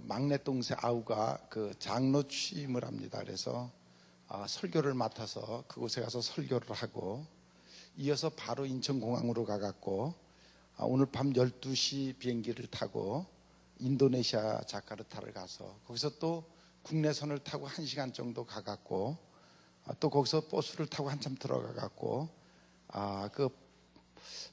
막내 동생 아우가 그 장로 취임을 합니다. 그래서 설교를 맡아서 그곳에 가서 설교를 하고 이어서 바로 인천공항으로 가갖고 오늘 밤 12시 비행기를 타고 인도네시아 자카르타를 가서 거기서 또 국내선을 타고 1시간 정도 가갖고 또 거기서 버스를 타고 한참 들어가갖고 그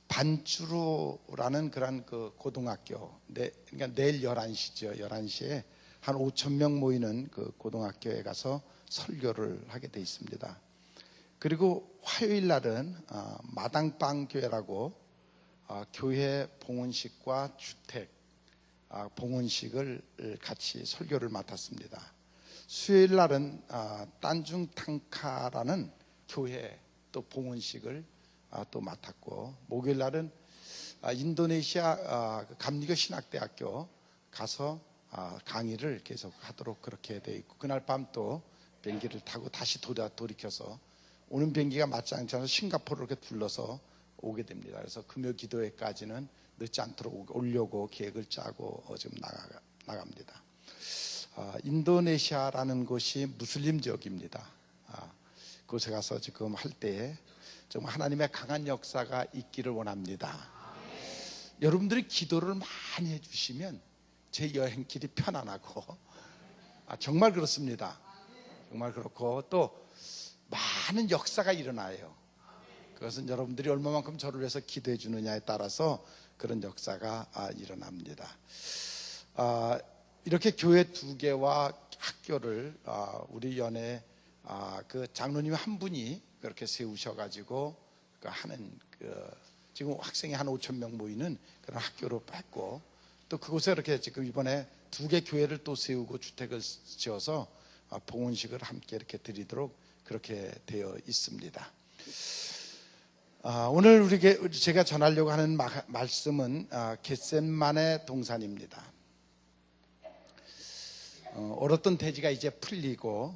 반주로라는 그런 그 고등학교, 그러니까 내일 11시죠. 11시에 한 5,000명 모이는 그 고등학교에 가서 설교를 하게 돼 있습니다. 그리고 화요일 날은 마당방 교회라고 교회 봉헌식과 주택 봉헌식을 같이 설교를 맡았습니다. 수요일 날은 딴중탕카라는 교회 또 봉헌식을 또 맡았고, 목요일 날은 인도네시아 감리교 신학대학교 가서 강의를 계속 하도록 그렇게 돼 있고, 그날 밤 또 비행기를 타고 다시 돌이켜서 오는 비행기가 맞지 않아서 싱가포르로 이렇게 둘러서 오게 됩니다. 그래서 금요 기도회까지는 늦지 않도록 오려고 계획을 짜고 지금 나갑니다. 인도네시아라는 곳이 무슬림 지역입니다. 그곳에 가서 지금 할 때에 정말 하나님의 강한 역사가 있기를 원합니다. 여러분들이 기도를 많이 해주시면 제 여행길이 편안하고 정말 그렇습니다. 정말 그렇고 또 많은 역사가 일어나요. 그것은 여러분들이 얼마만큼 저를 위해서 기도해 주느냐에 따라서 그런 역사가 일어납니다. 이렇게 교회 2개와 학교를 우리 연에 그 장로님 한 분이 그렇게 세우셔가지고 하는 지금 학생이 한 5,000명 모이는 그런 학교로 뺐고, 또 그곳에 이렇게 지금 이번에 2개 교회를 또 세우고 주택을 지어서 봉헌식을 함께 이렇게 드리도록 그렇게 되어 있습니다. 오늘 제가 전하려고 하는 말씀은 겟셋만의 동산입니다. 얼었던 대지가 이제 풀리고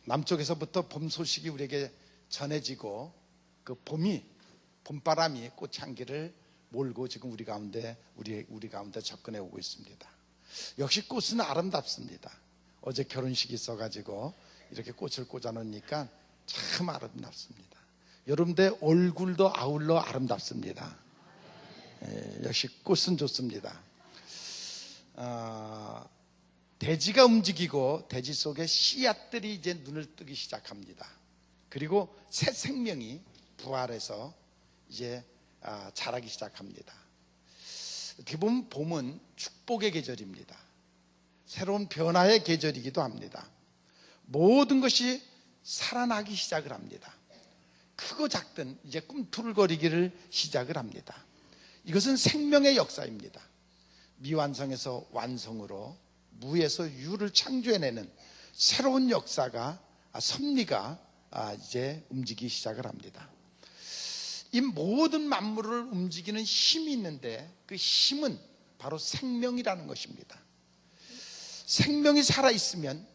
남쪽에서부터 봄 소식이 우리에게 전해지고 그 봄바람이 꽃향기를 몰고 지금 우리 가운데 접근해 오고 있습니다. 역시 꽃은 아름답습니다. 어제 결혼식이 있어가지고 이렇게 꽃을 꽂아 놓으니까 참 아름답습니다. 여러분들 얼굴도 아울러 아름답습니다. 역시 꽃은 좋습니다. 대지가 움직이고 대지 속에 씨앗들이 이제 눈을 뜨기 시작합니다. 그리고 새 생명이 부활해서 이제 자라기 시작합니다. 어떻게 보면 봄은 축복의 계절입니다. 새로운 변화의 계절이기도 합니다. 모든 것이 살아나기 시작을 합니다. 크고 작든 이제 꿈틀거리기를 시작을 합니다. 이것은 생명의 역사입니다. 미완성에서 완성으로, 무에서 유를 창조해내는 새로운 역사가, 섭리가 이제 움직이기 시작을 합니다. 이 모든 만물을 움직이는 힘이 있는데 그 힘은 바로 생명이라는 것입니다. 생명이 살아있으면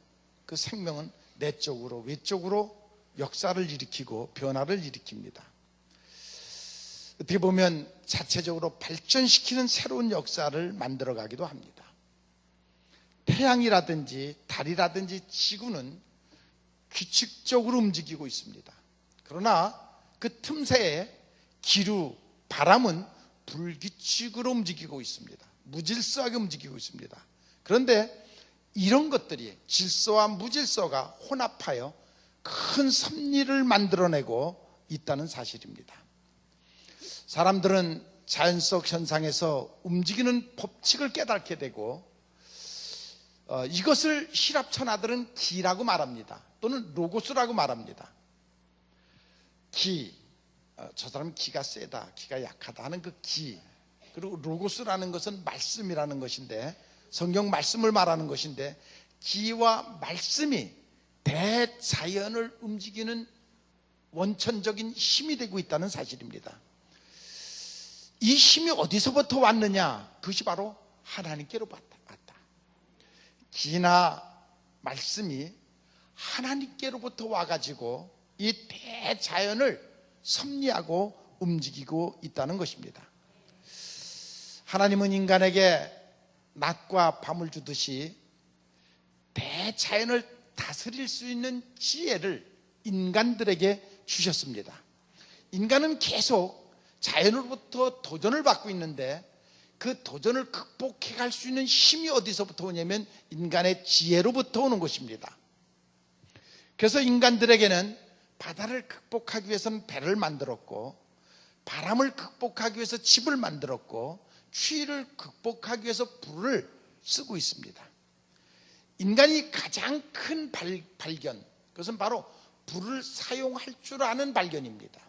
그 생명은 내적으로 외적으로 역사를 일으키고 변화를 일으킵니다. 어떻게 보면 자체적으로 발전시키는 새로운 역사를 만들어가기도 합니다. 태양이라든지 달이라든지 지구는 규칙적으로 움직이고 있습니다. 그러나 그 틈새에 기류, 바람은 불규칙으로 움직이고 있습니다. 무질서하게 움직이고 있습니다. 그런데 이런 것들이, 질서와 무질서가 혼합하여 큰 섭리를 만들어내고 있다는 사실입니다. 사람들은 자연 속 현상에서 움직이는 법칙을 깨닫게 되고 이것을希腊 천하들은 기라고 말합니다. 또는 로고스라고 말합니다. 기, 저 사람은 기가 세다, 기가 약하다 하는 그 기, 그리고 로고스라는 것은 말씀이라는 것인데, 성경 말씀을 말하는 것인데, 기와 말씀이 대자연을 움직이는 원천적인 힘이 되고 있다는 사실입니다. 이 힘이 어디서부터 왔느냐? 그것이 바로 하나님께로 왔다. 기나 말씀이 하나님께로부터 와가지고 이 대자연을 섭리하고 움직이고 있다는 것입니다. 하나님은 인간에게 낮과 밤을 주듯이 대자연을 다스릴 수 있는 지혜를 인간들에게 주셨습니다. 인간은 계속 자연으로부터 도전을 받고 있는데 그 도전을 극복해 갈 수 있는 힘이 어디서부터 오냐면 인간의 지혜로부터 오는 것입니다. 그래서 인간들에게는 바다를 극복하기 위해서는 배를 만들었고, 바람을 극복하기 위해서 집을 만들었고, 추위를 극복하기 위해서 불을 쓰고 있습니다. 인간이 가장 큰 발견, 그것은 바로 불을 사용할 줄 아는 발견입니다.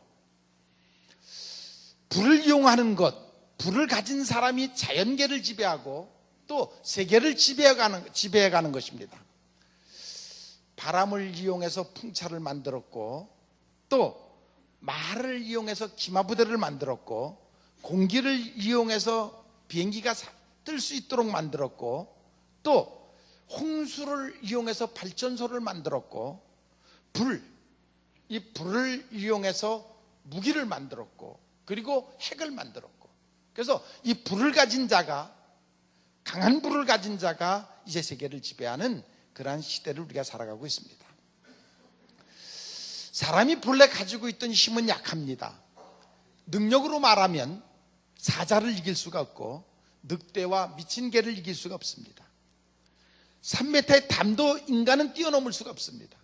불을 이용하는 것, 불을 가진 사람이 자연계를 지배하고 또 세계를 지배해가는 것입니다. 바람을 이용해서 풍차를 만들었고, 또 말을 이용해서 기마부대를 만들었고, 공기를 이용해서 비행기가 뜰 수 있도록 만들었고, 또 홍수를 이용해서 발전소를 만들었고, 이 불을 이용해서 무기를 만들었고, 그리고 핵을 만들었고, 그래서 이 불을 가진 자가, 강한 불을 가진 자가 이제 세계를 지배하는 그러한 시대를 우리가 살아가고 있습니다. 사람이 본래 가지고 있던 힘은 약합니다. 능력으로 말하면 사자를 이길 수가 없고 늑대와 미친 개를 이길 수가 없습니다. 3m의 담도 인간은 뛰어넘을 수가 없습니다.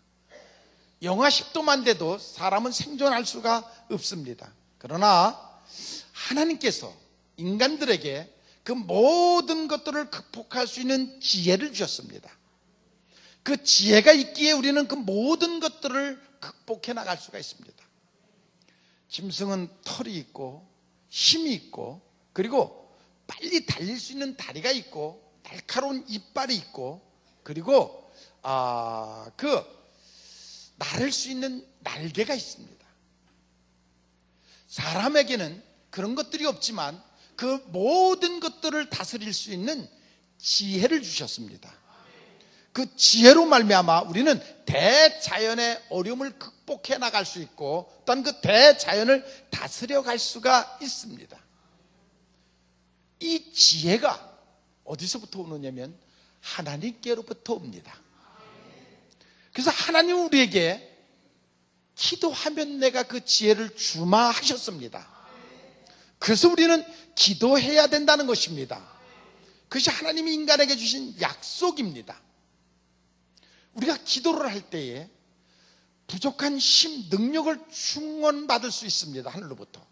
영하 10도만 돼도 사람은 생존할 수가 없습니다. 그러나 하나님께서 인간들에게 그 모든 것들을 극복할 수 있는 지혜를 주셨습니다. 그 지혜가 있기에 우리는 그 모든 것들을 극복해 나갈 수가 있습니다. 짐승은 털이 있고 힘이 있고, 그리고 빨리 달릴 수 있는 다리가 있고 날카로운 이빨이 있고, 그리고 날을 수 있는 날개가 있습니다. 사람에게는 그런 것들이 없지만 그 모든 것들을 다스릴 수 있는 지혜를 주셨습니다. 그 지혜로 말미암아 우리는 대자연의 어려움을 극복해 나갈 수 있고, 또한 그 대자연을 다스려 갈 수가 있습니다. 이 지혜가 어디서부터 오느냐면 하나님께로부터 옵니다. 그래서 하나님은 우리에게 기도하면 내가 그 지혜를 주마 하셨습니다. 그래서 우리는 기도해야 된다는 것입니다. 그것이 하나님이 인간에게 주신 약속입니다. 우리가 기도를 할 때에 부족한 힘, 능력을 충원받을 수 있습니다. 하늘로부터.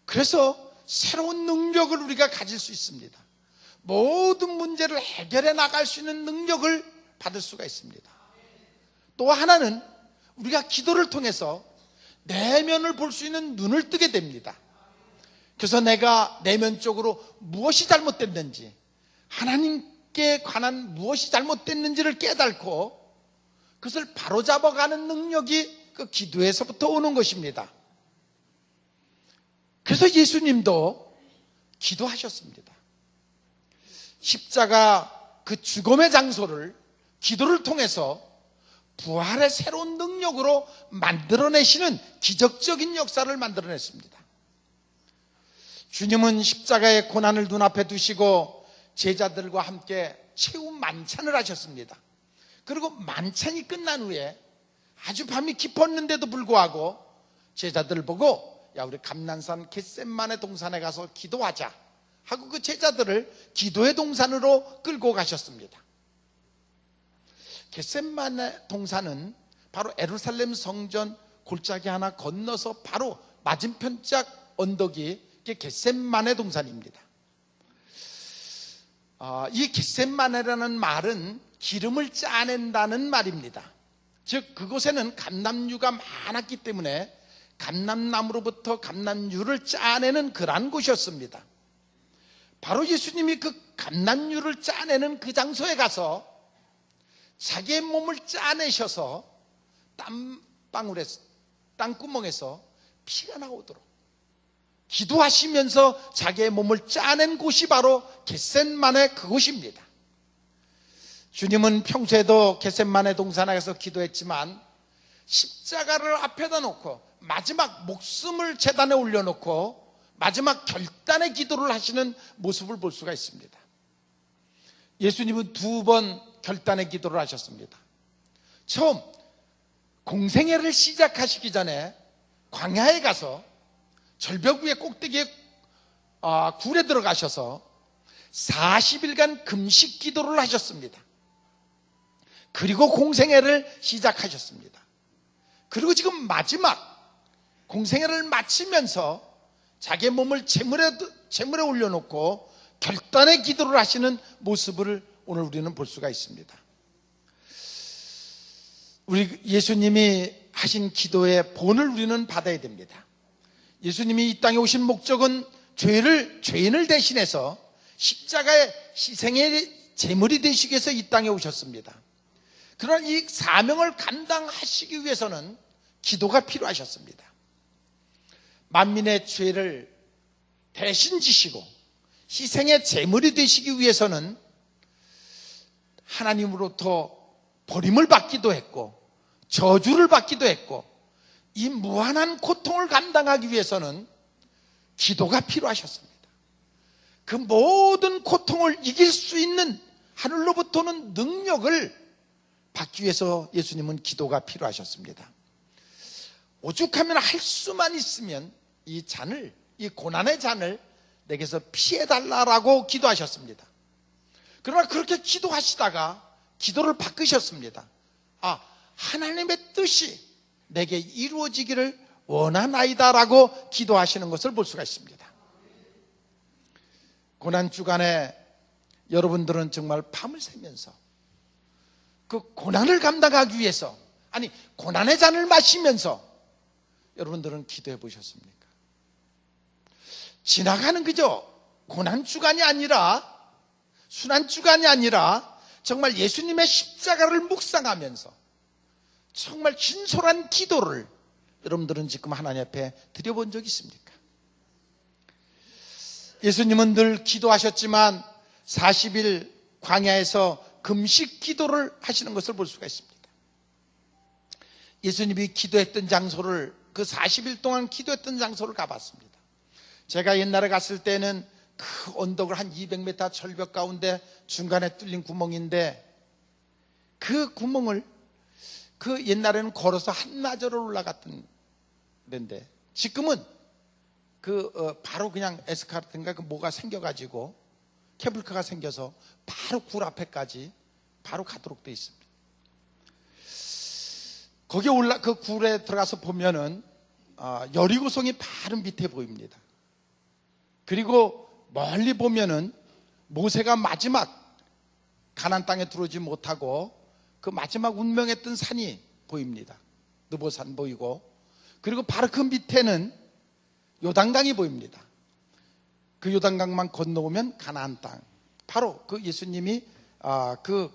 그래서 새로운 능력을 우리가 가질 수 있습니다. 모든 문제를 해결해 나갈 수 있는 능력을 받을 수가 있습니다. 또 하나는 우리가 기도를 통해서 내면을 볼 수 있는 눈을 뜨게 됩니다. 그래서 내가 내면적으로 무엇이 잘못됐는지, 하나님께 관한 무엇이 잘못됐는지를 깨닫고 그것을 바로잡아가는 능력이 그 기도에서부터 오는 것입니다. 그래서 예수님도 기도하셨습니다. 십자가 그 죽음의 장소를 기도를 통해서 부활의 새로운 능력으로 만들어내시는 기적적인 역사를 만들어냈습니다. 주님은 십자가의 고난을 눈앞에 두시고 제자들과 함께 최후 만찬을 하셨습니다. 그리고 만찬이 끝난 후에 아주 밤이 깊었는데도 불구하고 제자들을 보고, 야, 우리 감난산 겟셋마네 동산에 가서 기도하자 하고 그 제자들을 기도의 동산으로 끌고 가셨습니다. 겟셋마네 동산은 바로 예루살렘 성전 골짜기 하나 건너서 바로 맞은편짝 언덕이 겟셋마네 동산입니다. 이 겟셋마네라는 말은 기름을 짜낸다는 말입니다. 즉 그곳에는 감람류가 많았기 때문에 감람나무로부터 감람류를 짜내는 그러한 곳이었습니다. 바로 예수님이 그 감람류를 짜내는 그 장소에 가서 자기의 몸을 짜내셔서 땀방울에서, 땅구멍에서 피가 나오도록 기도하시면서 자기의 몸을 짜낸 곳이 바로 겟셋마네 그곳입니다. 주님은 평소에도 겟셋마네 동산에 가서 기도했지만 십자가를 앞에다 놓고 마지막 목숨을 제단에 올려놓고 마지막 결단의 기도를 하시는 모습을 볼 수가 있습니다. 예수님은 2번 결단의 기도를 하셨습니다. 처음 공생애를 시작하시기 전에 광야에 가서 절벽 위에 꼭대기에 굴에 들어가셔서 40일간 금식 기도를 하셨습니다. 그리고 공생애를 시작하셨습니다. 그리고 지금 마지막 공생애를 마치면서 자기의 몸을 제물에 올려놓고 결단의 기도를 하시는 모습을 오늘 우리는 볼 수가 있습니다. 우리 예수님이 하신 기도의 본을 우리는 받아야 됩니다. 예수님이 이 땅에 오신 목적은 죄인을 대신해서 십자가의 희생의 제물이 되시기 위해서 이 땅에 오셨습니다. 그러나 이 사명을 감당하시기 위해서는 기도가 필요하셨습니다. 만민의 죄를 대신 지시고 희생의 제물이 되시기 위해서는 하나님으로부터 버림을 받기도 했고 저주를 받기도 했고 이 무한한 고통을 감당하기 위해서는 기도가 필요하셨습니다. 그 모든 고통을 이길 수 있는 하늘로부터는 능력을 받기 위해서 예수님은 기도가 필요하셨습니다. 오죽하면 할 수만 있으면 이 고난의 잔을 내게서 피해달라고 기도하셨습니다. 그러나 그렇게 기도하시다가 기도를 바꾸셨습니다. 하나님의 뜻이 내게 이루어지기를 원하나이다라고 기도하시는 것을 볼 수가 있습니다. 고난주간에 여러분들은 정말 밤을 새면서 그 고난을 감당하기 위해서 고난의 잔을 마시면서 여러분들은 기도해 보셨습니까? 지나가는 그저 고난주간이 아니라 순환주간이 아니라 정말 예수님의 십자가를 묵상하면서 정말 진솔한 기도를 여러분들은 지금 하나님 앞에 드려본 적이 있습니까? 예수님은 늘 기도하셨지만 40일 광야에서 금식 기도를 하시는 것을 볼 수가 있습니다. 예수님이 기도했던 장소를 그 40일 동안 기도했던 장소를 가봤습니다. 제가 옛날에 갔을 때는 그 언덕을 한 200m 절벽 가운데 중간에 뚫린 구멍인데 그 구멍을 그 옛날에는 걸어서 한나절을 올라갔던 데인데 지금은 바로 그냥 에스카르트인가 그 뭐가 생겨가지고 케이블카가 생겨서 바로 굴 앞에까지 바로 가도록 되어 있습니다. 거기에 그 굴에 들어가서 보면은 여리고성이 바로 밑에 보입니다. 그리고 멀리 보면은 모세가 마지막 가나안 땅에 들어오지 못하고 그 마지막 운명했던 산이 보입니다. 느보산 보이고 그리고 바로 그 밑에는 요단강이 보입니다. 그 요단강만 건너오면 가나안 땅, 바로 그 예수님이 그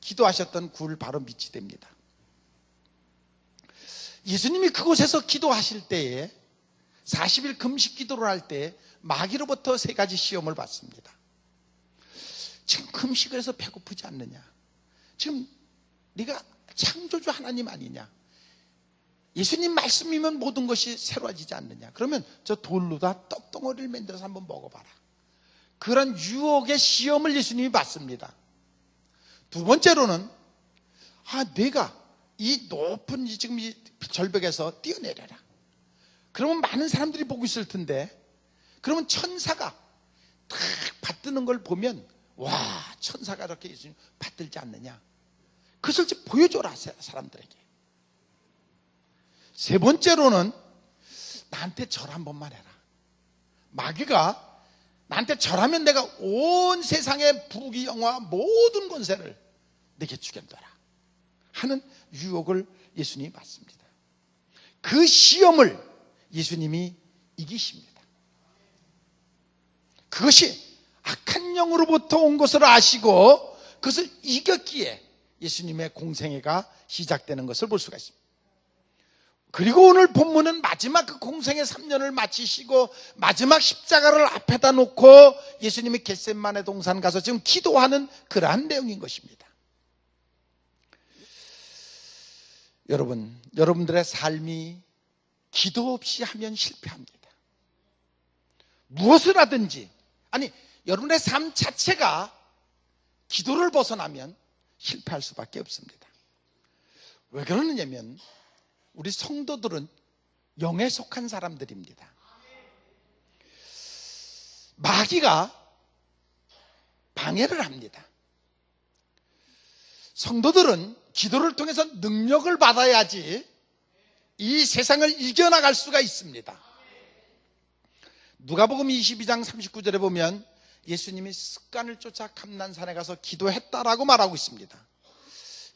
기도하셨던 굴 바로 밑이 됩니다. 예수님이 그곳에서 기도하실 때에 40일 금식 기도를 할 때 마귀로부터 3가지 시험을 받습니다. 지금 금식을 해서 배고프지 않느냐? 지금 네가 창조주 하나님 아니냐? 예수님 말씀이면 모든 것이 새로워지지 않느냐? 그러면 저 돌로다 떡덩어리를 만들어서 한번 먹어봐라. 그런 유혹의 시험을 예수님이 받습니다. 2번째로는 내가 이 높은 지금 이 절벽에서 뛰어내려라. 그러면 많은 사람들이 보고 있을 텐데 그러면 천사가 탁 받드는 걸 보면 와, 천사가 이렇게 예수님 받들지 않느냐? 그것을 좀 보여줘라 사람들에게. 3번째로는 나한테 절 한 번만 해라. 마귀가 나한테 절하면 내가 온 세상의 부귀 영화 모든 권세를 내게 주겠노라 하는 유혹을 예수님이 받습니다. 그 시험을 예수님이 이기십니다. 그것이 악한 영으로부터 온 것을 아시고 그것을 이겼기에 예수님의 공생애가 시작되는 것을 볼 수가 있습니다. 그리고 오늘 본문은 마지막 그 공생애 3년을 마치시고 마지막 십자가를 앞에다 놓고 예수님이 겟세마네 동산 가서 지금 기도하는 그러한 내용인 것입니다. 여러분들의 삶이 기도 없이 하면 실패합니다. 무엇을 하든지 여러분의 삶 자체가 기도를 벗어나면 실패할 수밖에 없습니다. 왜 그러느냐면 우리 성도들은 영에 속한 사람들입니다. 마귀가 방해를 합니다. 성도들은 기도를 통해서 능력을 받아야지 이 세상을 이겨나갈 수가 있습니다. 누가복음 22장 39절에 보면 예수님이 습관을 쫓아 감난산에 가서 기도했다라고 말하고 있습니다.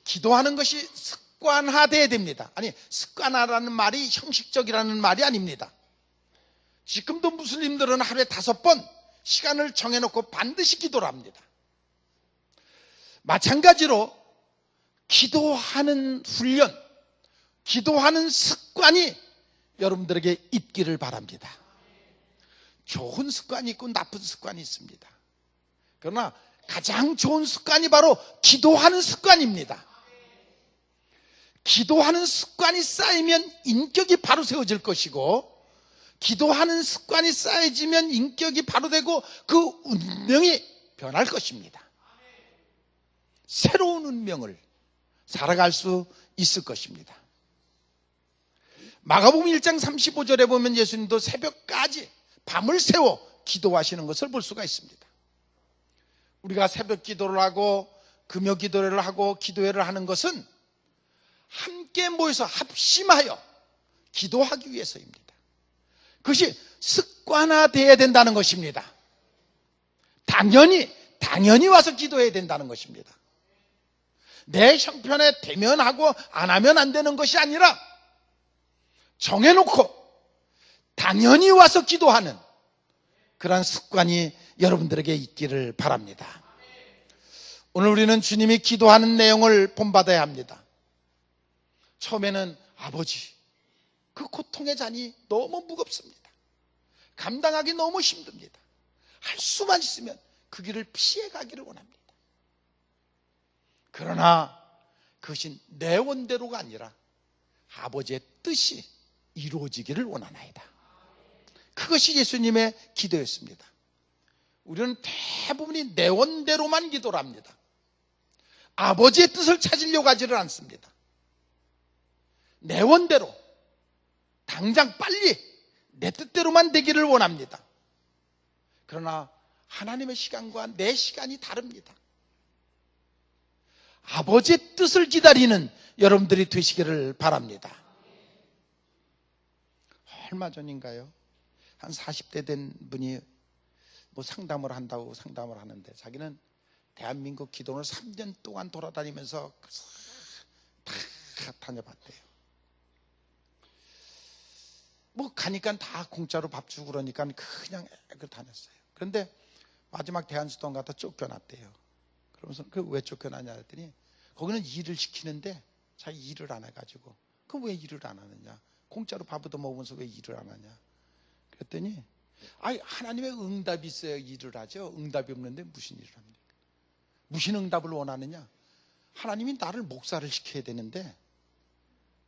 기도하는 것이 습관화돼야 됩니다. 아니, 습관화라는 말이 형식적이라는 말이 아닙니다. 지금도 무슬림들은 하루에 5번 시간을 정해놓고 반드시 기도를 합니다. 마찬가지로 기도하는 훈련, 기도하는 습관이 여러분들에게 있기를 바랍니다. 좋은 습관이 있고 나쁜 습관이 있습니다. 그러나 가장 좋은 습관이 바로 기도하는 습관입니다. 기도하는 습관이 쌓이면 인격이 바로 세워질 것이고, 기도하는 습관이 쌓여지면 인격이 바로 되고 그 운명이 변할 것입니다. 새로운 운명을 살아갈 수 있을 것입니다. 마가복음 1장 35절에 보면 예수님도 새벽까지 밤을 새워 기도하시는 것을 볼 수가 있습니다. 우리가 새벽 기도를 하고 금요 기도회를 하고 기도회를 하는 것은 함께 모여서 합심하여 기도하기 위해서입니다. 그것이 습관화되어야 된다는 것입니다. 당연히 와서 기도해야 된다는 것입니다. 내 형편에 대면하고 안 하면 안 되는 것이 아니라 정해놓고 당연히 와서 기도하는 그러한 습관이 여러분들에게 있기를 바랍니다. 오늘 우리는 주님이 기도하는 내용을 본받아야 합니다. 처음에는 아버지, 그 고통의 잔이 너무 무겁습니다. 감당하기 너무 힘듭니다. 할 수만 있으면 그 길을 피해 가기를 원합니다. 그러나 그것이 내 원대로가 아니라 아버지의 뜻이 이루어지기를 원하나이다. 그것이 예수님의 기도였습니다. 우리는 대부분이 내 원대로만 기도를 합니다. 아버지의 뜻을 찾으려고 하지를 않습니다. 내 원대로 당장 빨리 내 뜻대로만 되기를 원합니다. 그러나 하나님의 시간과 내 시간이 다릅니다. 아버지의 뜻을 기다리는 여러분들이 되시기를 바랍니다. 얼마 전인가요? 한 40대 된 분이 뭐 상담을 한다고 상담을 하는데 자기는 대한민국 기도를 3년 동안 돌아다니면서 다 다녀봤대요. 뭐 가니까 다 공짜로 밥 주고 그러니까 그냥 다녔어요. 그런데 마지막 대한수도원 갔다 쫓겨났대요. 그러면서 그 왜 쫓겨나냐 했더니 거기는 일을 시키는데 자기 일을 안 해가지고 그 왜 일을 안 하느냐, 공짜로 밥도 먹으면서 왜 일을 안 하냐 그랬더니 하나님의 응답이 있어야 일을 하죠. 응답이 없는데 무슨 일을 합니까? 무슨 응답을 원하느냐? 하나님이 나를 목사를 시켜야 되는데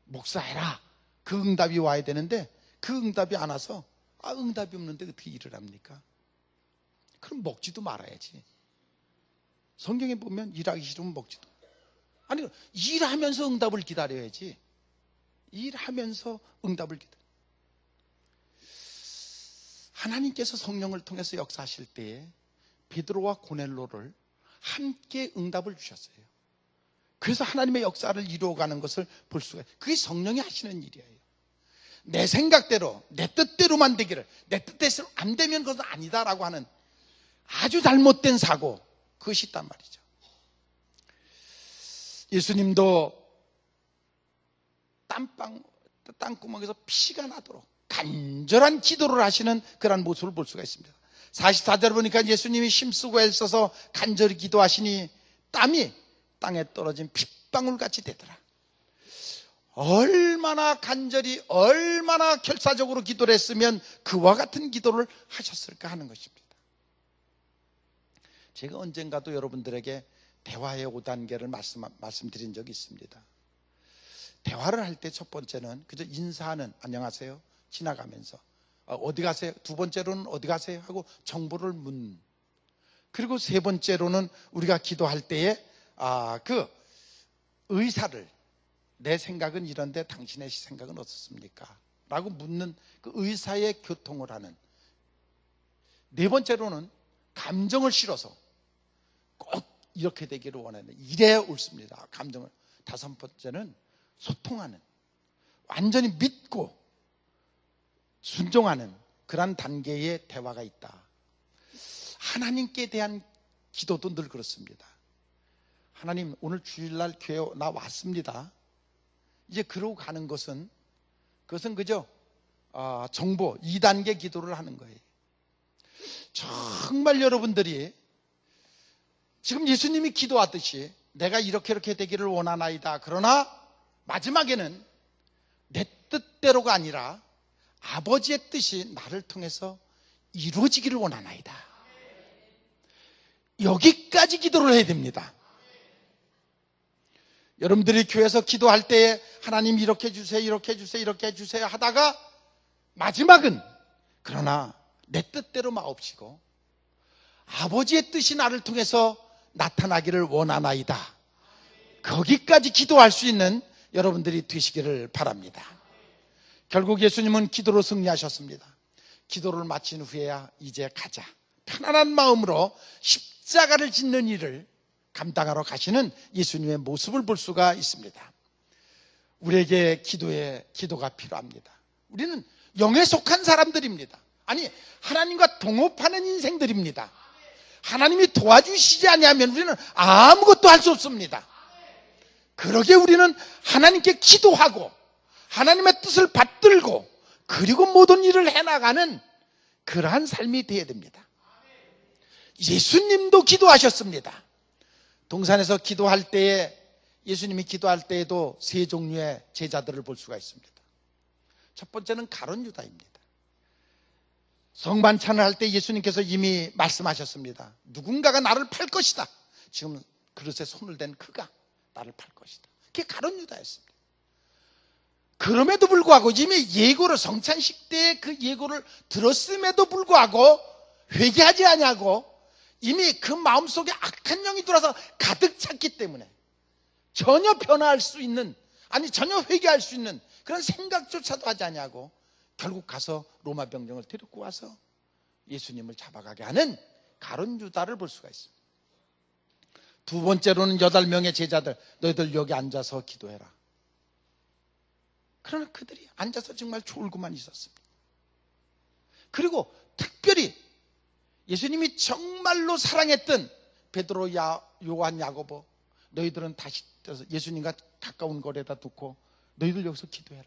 목사해라, 그 응답이 와야 되는데 그 응답이 안 와서 응답이 없는데 어떻게 일을 합니까? 그럼 먹지도 말아야지. 성경에 보면 일하기 싫으면 먹지도. 아니, 일하면서 응답을 기다려야지. 일하면서 응답을 기다려. 하나님께서 성령을 통해서 역사하실 때에 베드로와 고넬로를 함께 응답을 주셨어요. 그래서 하나님의 역사를 이루어가는 것을 볼 수가 있어요. 그게 성령이 하시는 일이에요. 내 생각대로 내 뜻대로만 되기를, 내 뜻대로 안 되면 그것은 아니다라고 하는 아주 잘못된 사고, 그것이 있단 말이죠. 예수님도 땅구멍에서 피가 나도록 간절한 기도를 하시는 그런 모습을 볼 수가 있습니다. 44절 보니까 예수님이 힘쓰고 애써서 간절히 기도하시니 땀이 땅에 떨어진 핏방울같이 되더라. 얼마나 간절히, 얼마나 결사적으로 기도를 했으면 그와 같은 기도를 하셨을까 하는 것입니다. 제가 언젠가도 여러분들에게 대화의 5단계를 말씀드린 적이 있습니다. 대화를 할 때 첫 번째는 그저 인사하는, 안녕하세요, 지나가면서 어디 가세요? 두 번째로는 어디 가세요? 하고 정보를 묻는, 그리고 세 번째로는 우리가 기도할 때에 그 의사를, 내 생각은 이런데 당신의 생각은 어떻습니까? 라고 묻는 그 의사의 교통을 하는. 네 번째로는 감정을 실어서 꼭 이렇게 되기를 원하는, 이래야 옳습니다. 감정을. 다섯 번째는 소통하는, 완전히 믿고 순종하는 그런 단계의 대화가 있다. 하나님께 대한 기도도 늘 그렇습니다. 하나님, 오늘 주일날 교회 나 왔습니다. 이제 그러고 가는 것은, 그것은 그저 정보 2단계 기도를 하는 거예요. 정말 여러분들이 지금 예수님이 기도하듯이 내가 이렇게 되기를 원하나이다. 그러나 마지막에는 내 뜻대로가 아니라 아버지의 뜻이 나를 통해서 이루어지기를 원하나이다. 여기까지 기도를 해야 됩니다. 여러분들이 교회에서 기도할 때에 하나님 이렇게 해주세요, 이렇게 해주세요, 이렇게 해주세요 하다가 마지막은 그러나 내 뜻대로 마옵시고 아버지의 뜻이 나를 통해서 나타나기를 원하나이다. 거기까지 기도할 수 있는 여러분들이 되시기를 바랍니다. 결국 예수님은 기도로 승리하셨습니다. 기도를 마친 후에야 이제 가자, 편안한 마음으로 십자가를 짓는 일을 감당하러 가시는 예수님의 모습을 볼 수가 있습니다. 우리에게 기도가 필요합니다. 우리는 영에 속한 사람들입니다. 아니, 하나님과 동업하는 인생들입니다. 하나님이 도와주시지 아니하면 우리는 아무것도 할 수 없습니다. 그러기에 우리는 하나님께 기도하고 하나님의 뜻을 받들고 그리고 모든 일을 해나가는 그러한 삶이 되어야 됩니다. 예수님도 기도하셨습니다. 동산에서 기도할 때에, 예수님이 기도할 때에도 세 종류의 제자들을 볼 수가 있습니다. 첫 번째는 가룟 유다입니다. 성만찬을 할 때 예수님께서 이미 말씀하셨습니다. 누군가가 나를 팔 것이다. 지금 그릇에 손을 댄 그가 나를 팔 것이다. 그게 가룟 유다였습니다. 그럼에도 불구하고 이미 예고를, 성찬식 때의 그 예고를 들었음에도 불구하고 회개하지 아니하고 이미 그 마음속에 악한 영이 들어와서 가득 찼기 때문에 전혀 변화할 수 있는, 아니 전혀 회개할 수 있는 그런 생각조차도 하지 아니하고 결국 가서 로마 병정을 데리고 와서 예수님을 잡아가게 하는 가룟 유다를 볼 수가 있습니다. 두 번째로는 8명의 제자들, 너희들 여기 앉아서 기도해라. 그러나 그들이 앉아서 정말 졸고만 있었습니다. 그리고 특별히 예수님이 정말로 사랑했던 베드로, 요한, 야고보, 너희들은 다시 예수님과 가까운 거리에다 두고 너희들 여기서 기도해라.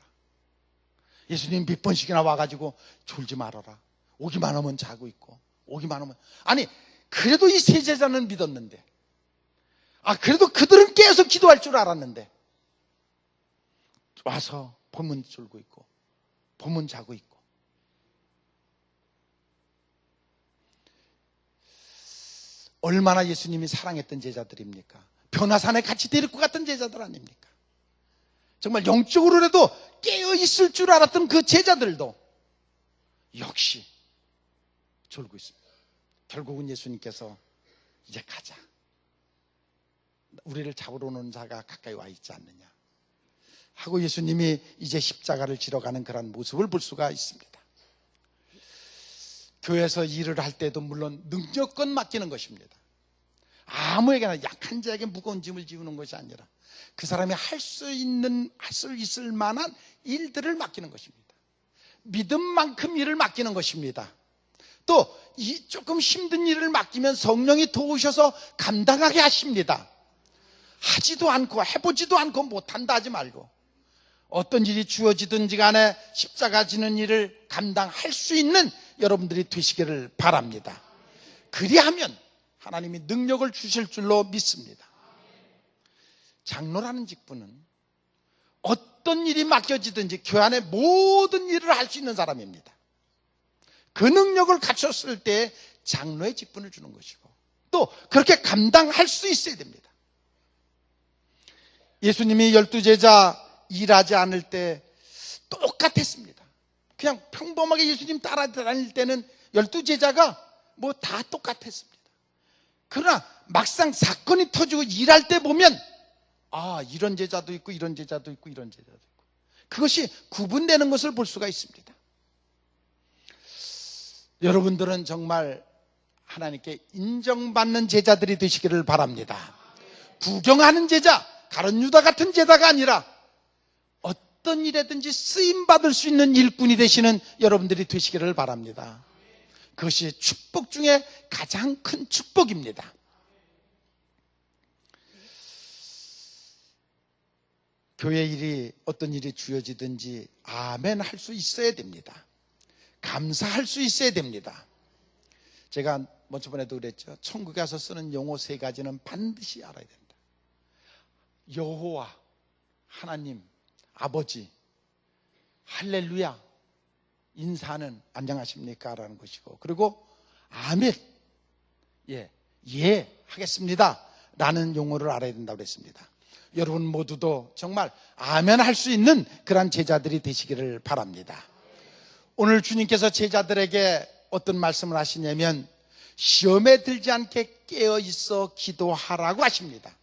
예수님 몇 번씩이나 와가지고 졸지 말아라. 오기만 하면 자고 있고, 오기만 하면. 아니, 그래도 이 세 제자는 믿었는데, 그래도 그들은 깨어서 기도할 줄 알았는데 와서 보면 졸고 있고 보면 자고 있고. 얼마나 예수님이 사랑했던 제자들입니까? 변화산에 같이 데리고 갔던 제자들 아닙니까? 정말 영적으로라도 깨어있을 줄 알았던 그 제자들도 역시 졸고 있습니다. 결국은 예수님께서 이제 가자, 우리를 잡으러 오는 자가 가까이 와 있지 않느냐 하고 예수님이 이제 십자가를 지러 가는 그런 모습을 볼 수가 있습니다. 교회에서 일을 할 때도 물론 능력껏 맡기는 것입니다. 아무에게나, 약한 자에게 무거운 짐을 지우는 것이 아니라 그 사람이 할 수 있을 만한 일들을 맡기는 것입니다. 믿음만큼 일을 맡기는 것입니다. 또 이 조금 힘든 일을 맡기면 성령이 도우셔서 감당하게 하십니다. 하지도 않고 해보지도 않고 못한다 하지 말고 어떤 일이 주어지든지 간에 십자가 지는 일을 감당할 수 있는 여러분들이 되시기를 바랍니다. 그리하면 하나님이 능력을 주실 줄로 믿습니다. 장로라는 직분은 어떤 일이 맡겨지든지 교회 안에 모든 일을 할 수 있는 사람입니다. 그 능력을 갖췄을 때 장로의 직분을 주는 것이고 또 그렇게 감당할 수 있어야 됩니다. 예수님이 12제자 일하지 않을 때 똑같았습니다. 그냥 평범하게 예수님 따라다닐 때는 12제자가 뭐 다 똑같았습니다. 그러나 막상 사건이 터지고 일할 때 보면 이런 제자도 있고 이런 제자도 있고 이런 제자도 있고, 그것이 구분되는 것을 볼 수가 있습니다. 여러분들은 정말 하나님께 인정받는 제자들이 되시기를 바랍니다. 구경하는 제자, 가룟 유다 같은 제자가 아니라 어떤 일에든지 쓰임받을 수 있는 일꾼이 되시는 여러분들이 되시기를 바랍니다. 그것이 축복 중에 가장 큰 축복입니다. 교회 일이 어떤 일이 주어지든지 아멘 할 수 있어야 됩니다. 감사할 수 있어야 됩니다. 제가 저번에도 그랬죠. 천국에 가서 쓰는 용어 3가지는 반드시 알아야 된다. 여호와, 하나님, 아버지, 할렐루야, 인사는 안녕하십니까? 라는 것이고, 그리고 아멘, 예 하겠습니다 라는 용어를 알아야 된다고 그랬습니다. 여러분 모두도 정말 아멘 할 수 있는 그런 제자들이 되시기를 바랍니다. 오늘 주님께서 제자들에게 어떤 말씀을 하시냐면, 시험에 들지 않게 깨어있어 기도하라고 하십니다.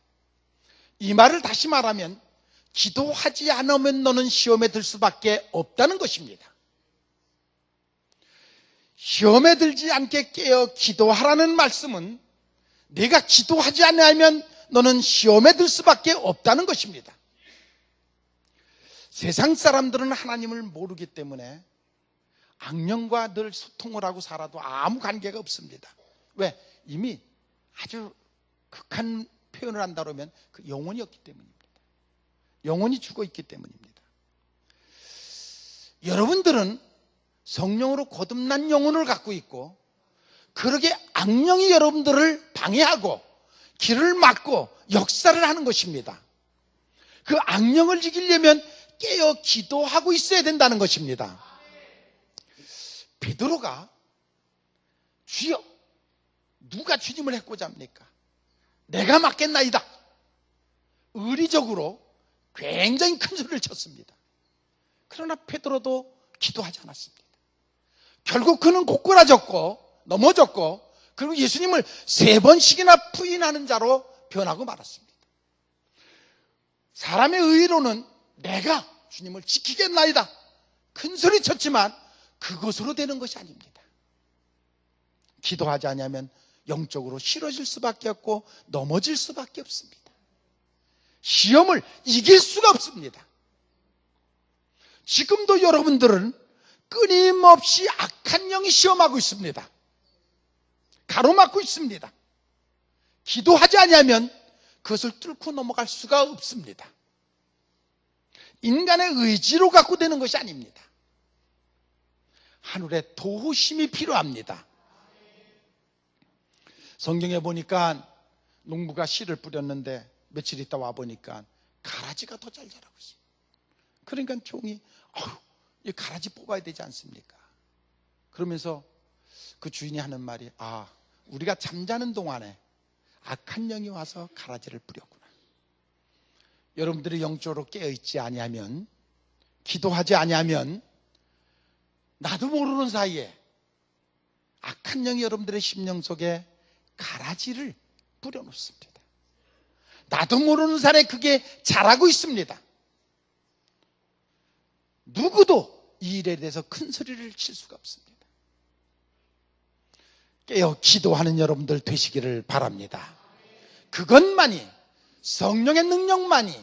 이 말을 다시 말하면, 기도하지 않으면 너는 시험에 들 수밖에 없다는 것입니다. 시험에 들지 않게 깨어 기도하라는 말씀은, 내가 기도하지 않으면 너는 시험에 들 수밖에 없다는 것입니다. 세상 사람들은 하나님을 모르기 때문에 악령과 늘 소통을 하고 살아도 아무 관계가 없습니다. 왜? 이미 아주 극한 표현을 한다 그러면 그 영혼이 없기 때문입니다. 영혼이 죽어 있기 때문입니다. 여러분들은 성령으로 거듭난 영혼을 갖고 있고, 그러게 악령이 여러분들을 방해하고 길을 막고 역사를 하는 것입니다. 그 악령을 이기려면 깨어 기도하고 있어야 된다는 것입니다. 베드로가, 주여, 누가 주님을 해코자 합니까? 내가 맞겠나이다. 의리적으로 굉장히 큰 소리를 쳤습니다. 그러나 베드로도 기도하지 않았습니다. 결국 그는 고꾸라졌고 넘어졌고, 그리고 예수님을 3번씩이나 부인하는 자로 변하고 말았습니다. 사람의 의로는 내가 주님을 지키겠나이다 큰 소리 쳤지만 그것으로 되는 것이 아닙니다. 기도하지 않으면 영적으로 싫어질 수밖에 없고 넘어질 수밖에 없습니다. 시험을 이길 수가 없습니다. 지금도 여러분들은 끊임없이 악한 영이 시험하고 있습니다. 가로막고 있습니다. 기도하지 않으면 그것을 뚫고 넘어갈 수가 없습니다. 인간의 의지로 갖고 되는 것이 아닙니다. 하늘의 도우심이 필요합니다. 성경에 보니까 농부가 씨를 뿌렸는데 며칠 있다 와보니까 가라지가 더 잘 자라고 있습니다. 그러니까 종이 이 가라지 뽑아야 되지 않습니까? 그러면서 그 주인이 하는 말이, 우리가 잠자는 동안에 악한 영이 와서 가라지를 뿌렸구나. 여러분들이 영적으로 깨어있지 아니하면, 기도하지 아니하면 나도 모르는 사이에 악한 영이 여러분들의 심령 속에 가라지를 뿌려놓습니다. 나도 모르는 사이에 그게 자라고 있습니다. 누구도 이 일에 대해서 큰 소리를 칠 수가 없습니다. 깨어 기도하는 여러분들 되시기를 바랍니다. 그것만이, 성령의 능력만이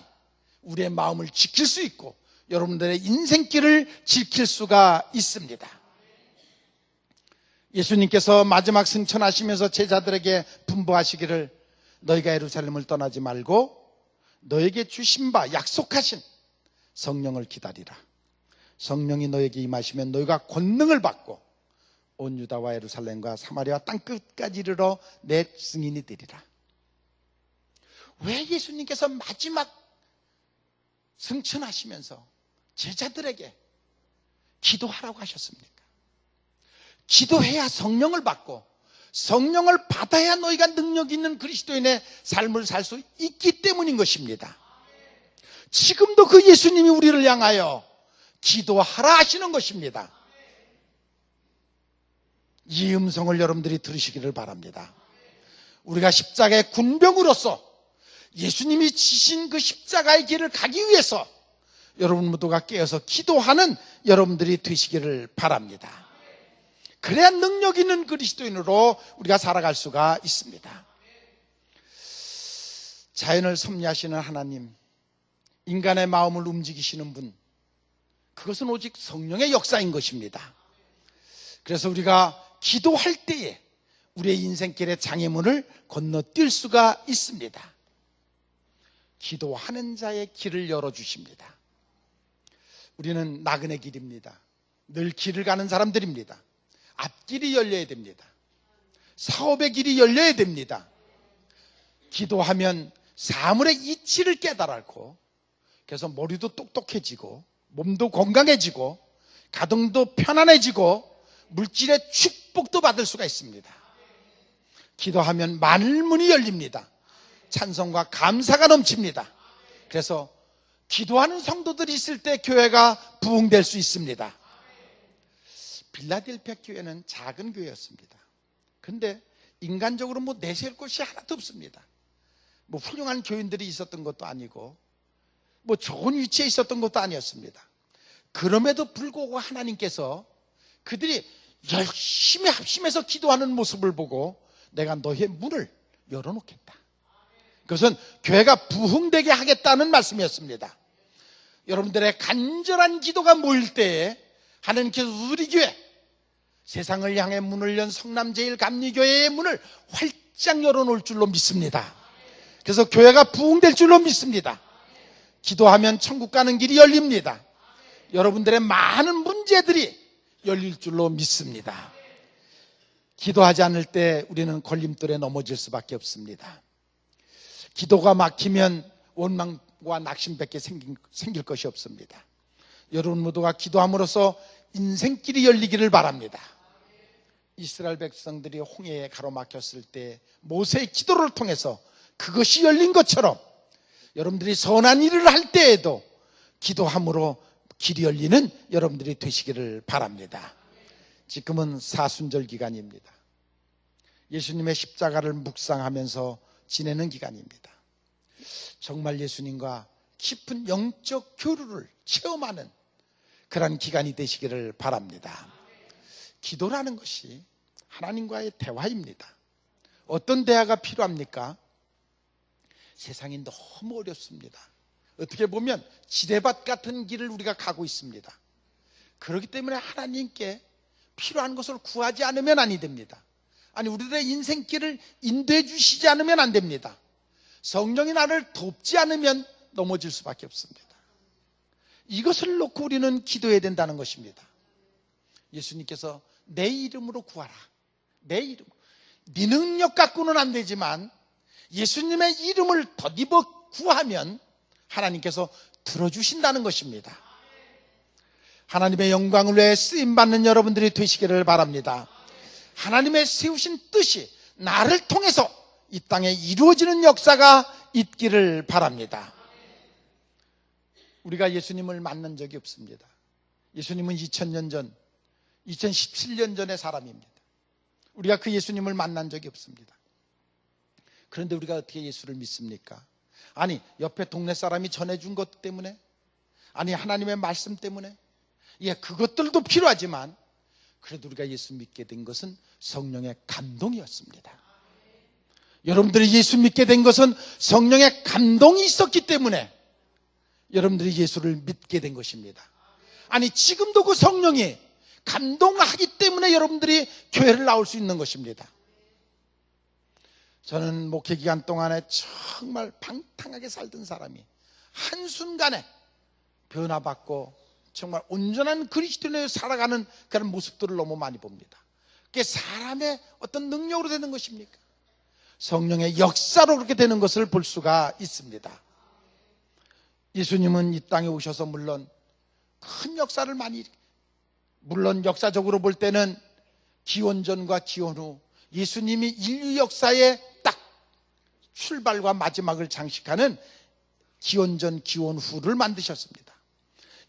우리의 마음을 지킬 수 있고 여러분들의 인생길을 지킬 수가 있습니다. 예수님께서 마지막 승천하시면서 제자들에게 분부하시기를, 너희가 예루살렘을 떠나지 말고 너에게 주신 바 약속하신 성령을 기다리라. 성령이 너에게 임하시면 너희가 권능을 받고 온 유다와 예루살렘과 사마리아 땅끝까지 이르러 내 증인이 되리라. 왜 예수님께서 마지막 승천하시면서 제자들에게 기도하라고 하셨습니까? 기도해야 성령을 받고, 성령을 받아야 너희가 능력 있는 그리스도인의 삶을 살 수 있기 때문인 것입니다. 지금도 그 예수님이 우리를 향하여 기도하라 하시는 것입니다. 이 음성을 여러분들이 들으시기를 바랍니다. 우리가 십자가의 군병으로서 예수님이 지신 그 십자가의 길을 가기 위해서 여러분 모두가 깨어서 기도하는 여러분들이 되시기를 바랍니다. 그래야 능력 있는 그리스도인으로 우리가 살아갈 수가 있습니다. 자연을 섭리하시는 하나님, 인간의 마음을 움직이시는 분, 그것은 오직 성령의 역사인 것입니다. 그래서 우리가 기도할 때에 우리의 인생길의 장애물을 건너뛸 수가 있습니다. 기도하는 자의 길을 열어주십니다. 우리는 나그네 길입니다. 늘 길을 가는 사람들입니다. 앞길이 열려야 됩니다. 사업의 길이 열려야 됩니다. 기도하면 사물의 이치를 깨달았고, 그래서 머리도 똑똑해지고 몸도 건강해지고 가정도 편안해지고 물질의 축복도 받을 수가 있습니다. 기도하면 만문이 열립니다. 찬송과 감사가 넘칩니다. 그래서 기도하는 성도들이 있을 때 교회가 부흥될 수 있습니다. 빌라델피아 교회는 작은 교회였습니다. 그런데 인간적으로 내세울 것이 하나도 없습니다. 훌륭한 교인들이 있었던 것도 아니고 좋은 위치에 있었던 것도 아니었습니다. 그럼에도 불구하고 하나님께서 그들이 열심히 합심해서 기도하는 모습을 보고 내가 너의 문을 열어놓겠다. 그것은 교회가 부흥되게 하겠다는 말씀이었습니다. 여러분들의 간절한 기도가 모일 때에 하나님께서 우리 교회, 세상을 향해 문을 연 성남제일감리교회의 문을 활짝 열어놓을 줄로 믿습니다. 그래서 교회가 부흥될 줄로 믿습니다. 기도하면 천국 가는 길이 열립니다. 여러분들의 많은 문제들이 열릴 줄로 믿습니다. 기도하지 않을 때 우리는 걸림돌에 넘어질 수밖에 없습니다. 기도가 막히면 원망과 낙심밖에 생길 것이 없습니다. 여러분 모두가 기도함으로써 인생길이 열리기를 바랍니다. 이스라엘 백성들이 홍해에 가로막혔을 때 모세의 기도를 통해서 그것이 열린 것처럼 여러분들이 선한 일을 할 때에도 기도함으로 길이 열리는 여러분들이 되시기를 바랍니다. 지금은 사순절 기간입니다. 예수님의 십자가를 묵상하면서 지내는 기간입니다. 정말 예수님과 깊은 영적 교류를 체험하는 그런 기간이 되시기를 바랍니다. 기도라는 것이 하나님과의 대화입니다. 어떤 대화가 필요합니까? 세상이 너무 어렵습니다. 어떻게 보면 지뢰밭 같은 길을 우리가 가고 있습니다. 그렇기 때문에 하나님께 필요한 것을 구하지 않으면 아니 됩니다. 아니, 우리들의 인생길을 인도해 주시지 않으면 안 됩니다. 성령이 나를 돕지 않으면 넘어질 수밖에 없습니다. 이것을 놓고 우리는 기도해야 된다는 것입니다. 예수님께서 내 이름으로 구하라. 내 이름. 네 능력 갖고는 안 되지만 예수님의 이름을 덧입어 구하면 하나님께서 들어주신다는 것입니다. 하나님의 영광을 위해 쓰임받는 여러분들이 되시기를 바랍니다. 하나님의 세우신 뜻이 나를 통해서 이 땅에 이루어지는 역사가 있기를 바랍니다. 우리가 예수님을 만난 적이 없습니다. 예수님은 2000년 전, 2017년 전의 사람입니다. 우리가 그 예수님을 만난 적이 없습니다. 그런데 우리가 어떻게 예수를 믿습니까? 아니, 옆에 동네 사람이 전해준 것 때문에, 아니, 하나님의 말씀 때문에, 그것들도 필요하지만 그래도 우리가 예수 믿게 된 것은 성령의 감동이었습니다. 여러분들이 예수 믿게 된 것은 성령의 감동이 있었기 때문에 여러분들이 예수를 믿게 된 것입니다. 아니, 지금도 그 성령이 감동하기 때문에 여러분들이 교회를 나올 수 있는 것입니다. 저는 목회 기간 동안에 정말 방탕하게 살던 사람이 한순간에 변화받고 정말 온전한 그리스도인으로 살아가는 그런 모습들을 너무 많이 봅니다. 그게 사람의 어떤 능력으로 되는 것입니까? 성령의 역사로 그렇게 되는 것을 볼 수가 있습니다. 예수님은 이 땅에 오셔서 물론 큰 역사를 많이, 물론 역사적으로 볼 때는 기원전과 기원 후 예수님이 인류 역사의 딱 출발과 마지막을 장식하는 기원전 기원 후를 만드셨습니다.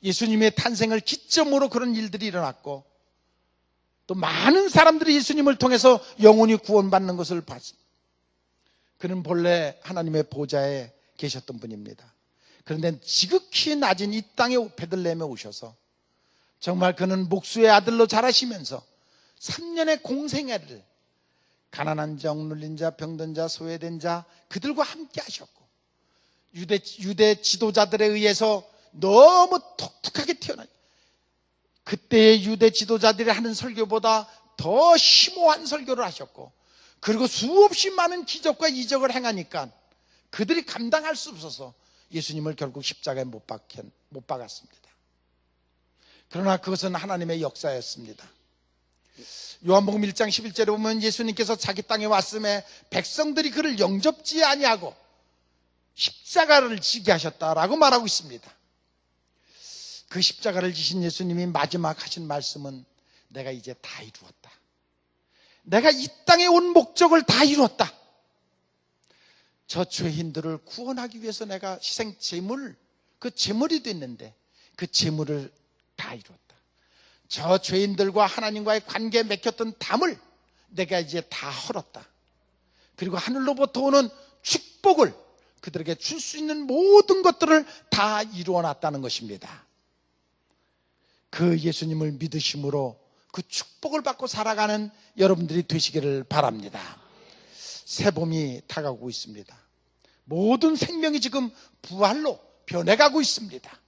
예수님의 탄생을 기점으로 그런 일들이 일어났고 또 많은 사람들이 예수님을 통해서 영혼이 구원받는 것을 봤습니다. 그는 본래 하나님의 보좌에 계셨던 분입니다. 그런데 지극히 낮은 이 땅에 베들레헴에 오셔서 정말 그는 목수의 아들로 자라시면서 3년의 공생애를 가난한 자, 억눌린 자, 병든 자, 소외된 자 그들과 함께 하셨고 유대 지도자들에 의해서 너무 독특하게 태어난 그때의 유대 지도자들이 하는 설교보다 더 심오한 설교를 하셨고 그리고 수없이 많은 기적과 이적을 행하니까 그들이 감당할 수 없어서 예수님을 결국 십자가에 못 박았습니다. 그러나 그것은 하나님의 역사였습니다. 요한복음 1장 11절에 보면 예수님께서 자기 땅에 왔음에 백성들이 그를 영접지 아니하고 십자가를 지게 하셨다라고 말하고 있습니다. 그 십자가를 지신 예수님이 마지막 하신 말씀은 내가 이제 다 이루었다. 내가 이 땅에 온 목적을 다 이루었다. 저 죄인들을 구원하기 위해서 내가 희생 제물, 그 제물이 됐는데 그 제물을 다 이루었다. 저 죄인들과 하나님과의 관계에 맺혔던 담을 내가 이제 다 헐었다. 그리고 하늘로부터 오는 축복을 그들에게 줄 수 있는 모든 것들을 다 이루어 놨다는 것입니다. 그 예수님을 믿으심으로 그 축복을 받고 살아가는 여러분들이 되시기를 바랍니다. 새봄이 다가오고 있습니다. 모든 생명이 지금 부활로 변해가고 있습니다.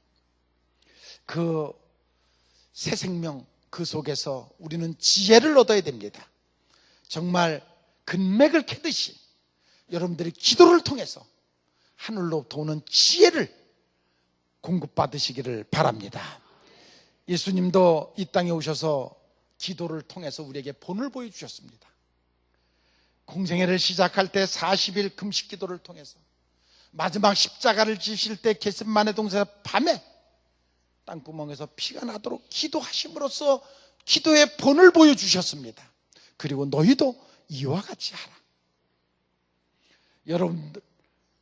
그 새 생명 그 속에서 우리는 지혜를 얻어야 됩니다. 정말 근맥을 캐듯이 여러분들이 기도를 통해서 하늘로부터 오는 지혜를 공급받으시기를 바랍니다. 예수님도 이 땅에 오셔서 기도를 통해서 우리에게 본을 보여주셨습니다. 공생애를 시작할 때 40일 금식 기도를 통해서 마지막 십자가를 지실 때 겟세마네 동산 밤에 땅구멍에서 피가 나도록 기도하심으로써 기도의 본을 보여주셨습니다. 그리고 너희도 이와 같이 하라. 여러분들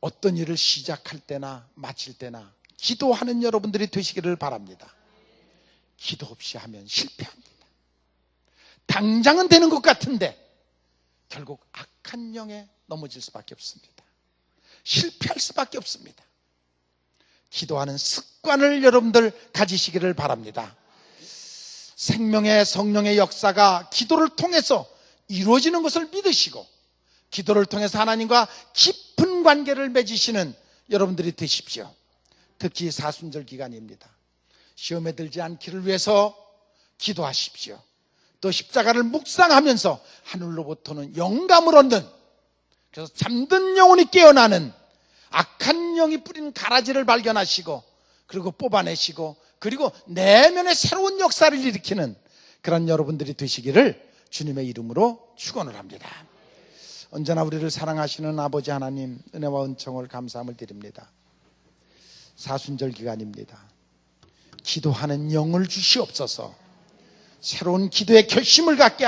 어떤 일을 시작할 때나 마칠 때나 기도하는 여러분들이 되시기를 바랍니다. 기도 없이 하면 실패합니다. 당장은 되는 것 같은데 결국 악한 영에 넘어질 수밖에 없습니다. 실패할 수밖에 없습니다. 기도하는 습관을 여러분들 가지시기를 바랍니다. 생명의 성령의 역사가 기도를 통해서 이루어지는 것을 믿으시고 기도를 통해서 하나님과 깊은 관계를 맺으시는 여러분들이 되십시오. 특히 사순절 기간입니다. 시험에 들지 않기를 위해서 기도하십시오. 또 십자가를 묵상하면서 하늘로부터는 영감을 얻는, 그래서 잠든 영혼이 깨어나는 악한 영이 뿌린 가라지를 발견하시고 그리고 뽑아내시고 그리고 내면의 새로운 역사를 일으키는 그런 여러분들이 되시기를 주님의 이름으로 축원을 합니다. 언제나 우리를 사랑하시는 아버지 하나님, 은혜와 은총을 감사함을 드립니다. 사순절 기간입니다. 기도하는 영을 주시옵소서. 새로운 기도의 결심을 갖게